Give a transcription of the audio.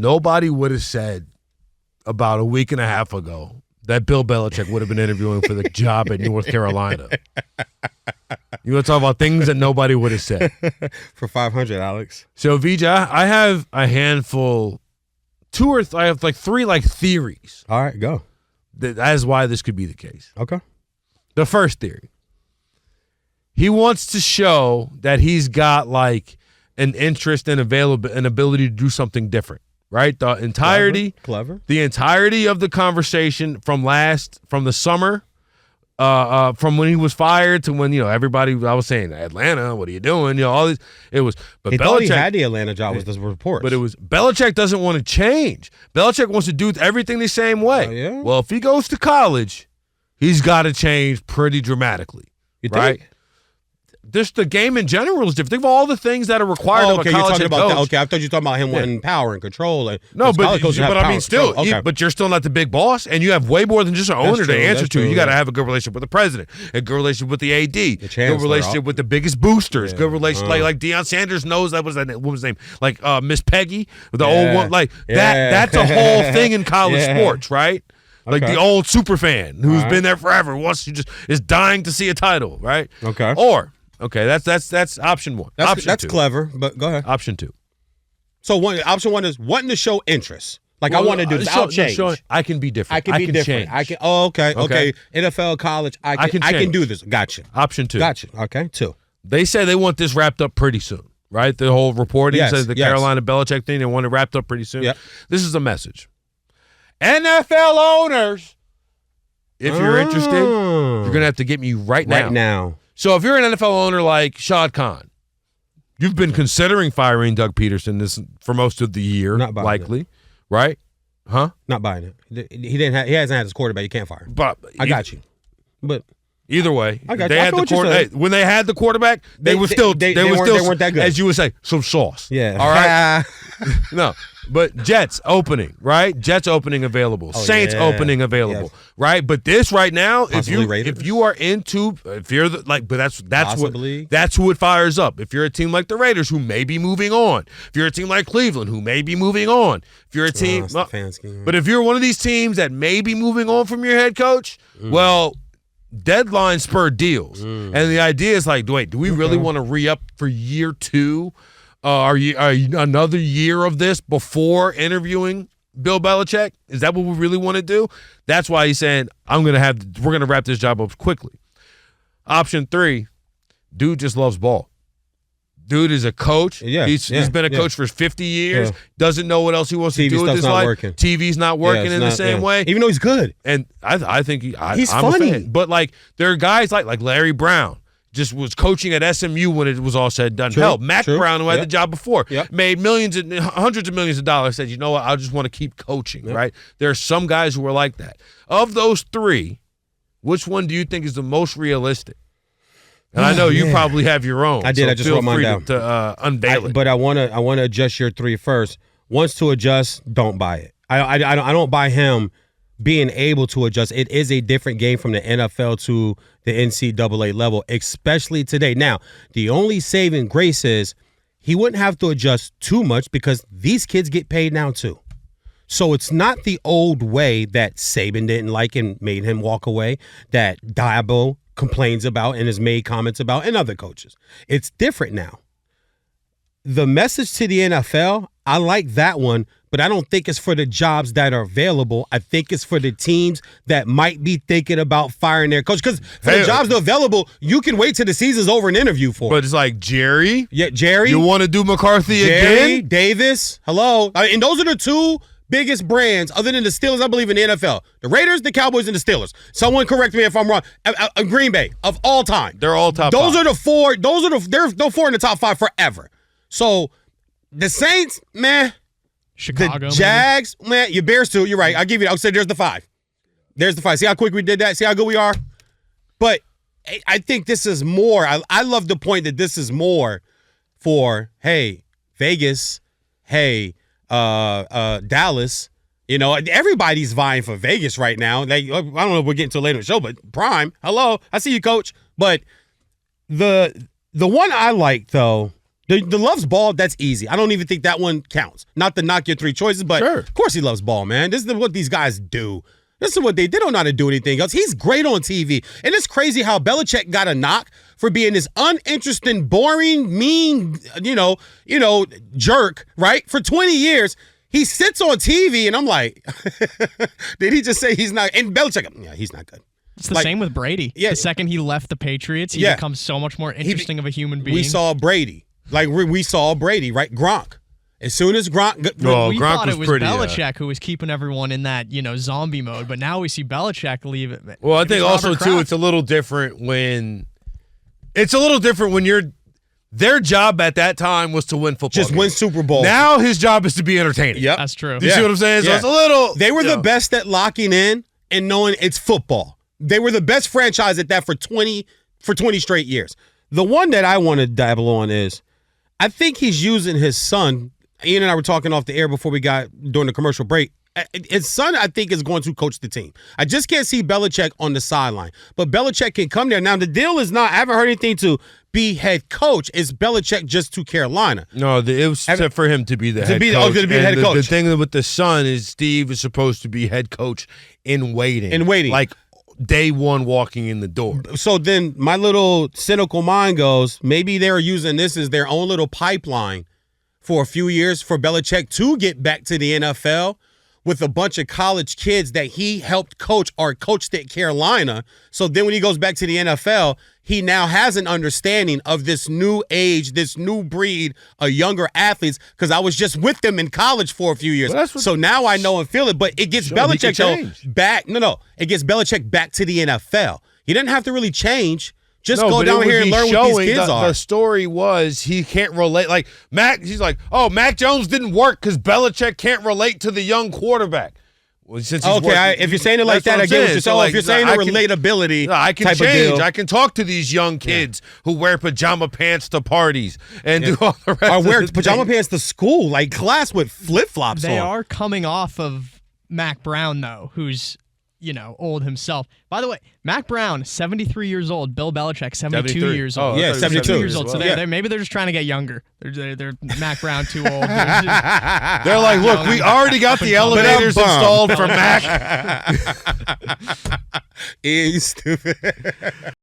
nobody would have said about a week and a half ago that Bill Belichick would have been interviewing for the job at North Carolina. You want to talk about things that nobody would have said. For 500, Alex. So, VJ, I have a handful, I have like 3 like theories. All right, go. That is why this could be the case. Okay. The first theory. He wants to show that he's got like an interest and an ability to do something different, right? The entirety of the conversation from the summer, from when he was fired to when, everybody, I was saying, Atlanta, what are you doing? All these, it was, but he Belichick thought he had the Atlanta job with this report. But it was, Belichick doesn't want to change. Belichick wants to do everything the same way. Oh, yeah? Well, if he goes to college, he's got to change pretty dramatically, right? Just the game in general is different. Think of all the things that are required of a college head coach. Okay, I thought you were talking about him wanting power and control. No, but I mean, still, but you're still not the big boss, and you have way more than just an owner to answer to. You got to have a good relationship with the president, a good relationship with the AD, good relationship with the biggest boosters, good relationship like Deion Sanders knows that was that woman's name, like Miss Peggy, the old one, like that. That's a whole thing in college sports, right? Like the old super fan who's been there forever, is dying to see a title, right? Okay, that's option 1. That's 2. Clever, but go ahead. Option 2. So option 1 is wanting to show interest. Like, I want to do this. I'll change. I can be different. I can be different. Change. Okay. NFL, college, I can do this. Gotcha. Option 2. Gotcha. Okay, 2. They say they want this wrapped up pretty soon, right? The whole reporting says the Carolina Belichick thing, they want it wrapped up pretty soon. Yep. This is a message. NFL owners, if you're interested, you're going to have to get me right now. Right now. So if you're an NFL owner like Shad Khan, you've been considering firing Doug Peterson for most of the year, likely, right? Huh? Not buying it. He hasn't had his quarterback. You can't fire him. But I got you. But either way, I got they had the quarterback. When they had the quarterback, they weren't that good. As you would say, some sauce. Yeah. All right. No. But Jets opening, right? Jets opening available. Saints opening available, right? But this right now, if you are into, if you're but that's who it fires up. If you're a team like the Raiders, who may be moving on. If you're a team like Cleveland, who may be moving on. If you're a team, but if you're one of these teams that may be moving on from your head coach, well, deadline spurred deals, and the idea is like, wait, do we really want to re-up for year 2? Are you another year of this before interviewing Bill Belichick? Is that what we really want to do? That's why he's saying we're gonna wrap this job up quickly. Option 3, dude just loves ball. Dude is a coach. He's been a coach for 50 years. Doesn't know what else he wants to do with his life. TV's not working in the same way. Even though he's good. And I think he's I'm funny. A fan. But like there are guys like Larry Brown. Just was coaching at SMU when it was all said and done. Hell, Mac Brown, who had the job before, made hundreds of millions of dollars, said, you know what, I just want to keep coaching, right? There are some guys who are like that. Of those 3, which one do you think is the most realistic? And I know you probably have your own. I did. So I just wrote mine down. To unveil it. But I want to adjust your 3 first. Once to adjust, don't buy it. I don't buy him being able to adjust. It is a different game from the NFL to the NCAA level, especially today. Now, the only saving grace is he wouldn't have to adjust too much because these kids get paid now too. So it's not the old way that Saban didn't like and made him walk away, that Dabo complains about and has made comments about, and other coaches. It's different now. The message to the NFL, I like that one, but I don't think it's for the jobs that are available. I think it's for the teams that might be thinking about firing their coach. Because for the jobs that are available, you can wait till the season's over and interview for. But it's like Jerry. Yeah, Jerry. You want to do McCarthy again? Davis. Hello. And those are the 2 biggest brands, other than the Steelers, I believe, in the NFL. The Raiders, the Cowboys, and the Steelers. Someone correct me if I'm wrong. Green Bay, of all time. They're all top Those 5. are the 4. They're the 4 in the top 5 forever. So the Saints, man. Chicago, the Jags, man, your Bears too. You're right. I'll say there's the 5. There's the 5. See how quick we did that? See how good we are? But I think this is more. I love the point that this is more for, hey, Vegas, hey, Dallas. You know, everybody's vying for Vegas right now. I don't know if we're getting to later in the show, but Prime, hello. I see you, Coach. But the one I like, though, The loves ball, that's easy. I don't even think that one counts. Not to knock your 3 choices, but sure. Of course he loves ball, man. This is what these guys do. This is what they don't know how to do anything else. He's great on TV. And it's crazy how Belichick got a knock for being this uninteresting, boring, mean, jerk, right? For 20 years. He sits on TV, and I'm like, did he just say he's not? And Belichick, yeah, he's not good. It's the same with Brady. Yeah. The second he left the Patriots, he becomes so much more interesting of a human being. We saw Brady. Like, we saw Brady, right? Gronk. As soon as Gronk... we thought it was Belichick who was keeping everyone in that, zombie mode, but now we see Belichick leave it. Well, I think also, too, it's a little different when... Their job at that time was to win football Just games. win Super Bowl. Now his job is to be entertaining. Yep. That's true. Do you see what I'm saying? So it's a little... They were the best at locking in and knowing it's football. They were the best franchise at that for 20 straight years. The one that I want to dabble on is, I think he's using his son. Ian and I were talking off the air before we got during the commercial break. His son, I think, is going to coach the team. I just can't see Belichick on the sideline. But Belichick can come there. Now, the deal is not, I haven't heard anything to be head coach. Is Belichick just to Carolina? No, it was for him to be the head coach. To be the head coach. The thing with the son is Steve is supposed to be head coach in waiting. Like day one walking in the door. So then my little cynical mind goes, maybe they're using this as their own little pipeline for a few years for Belichick to get back to the NFL with a bunch of college kids that he helped coach or coached at Carolina. So then when he goes back to the NFL, he now has an understanding of this new age, this new breed of younger athletes, because I was just with them in college for a few years. Well, so now I know and feel it, but it gets Belichick back. It gets Belichick back to the NFL. He doesn't have to really change. Just go down here and learn what these kids are. The story was he can't relate. Like, he's like, Mac Jones didn't work because Belichick can't relate to the young quarterback. Well, since if you're saying it like that, I get what you're saying. If you're saying the relatability, I can change. I can talk to these young kids who wear pajama pants to parties and do all the rest. Or wear pajama pants to school, like class with flip flops on. They are coming off of Mac Brown, though, who's old himself. By the way, Mac Brown, 73 years old. Bill Belichick, 72 years old. Yeah, 72 years old. So maybe they're just trying to get younger. They're Mac Brown too old. They're like, look, we already got the elevators installed for Mac. You stupid.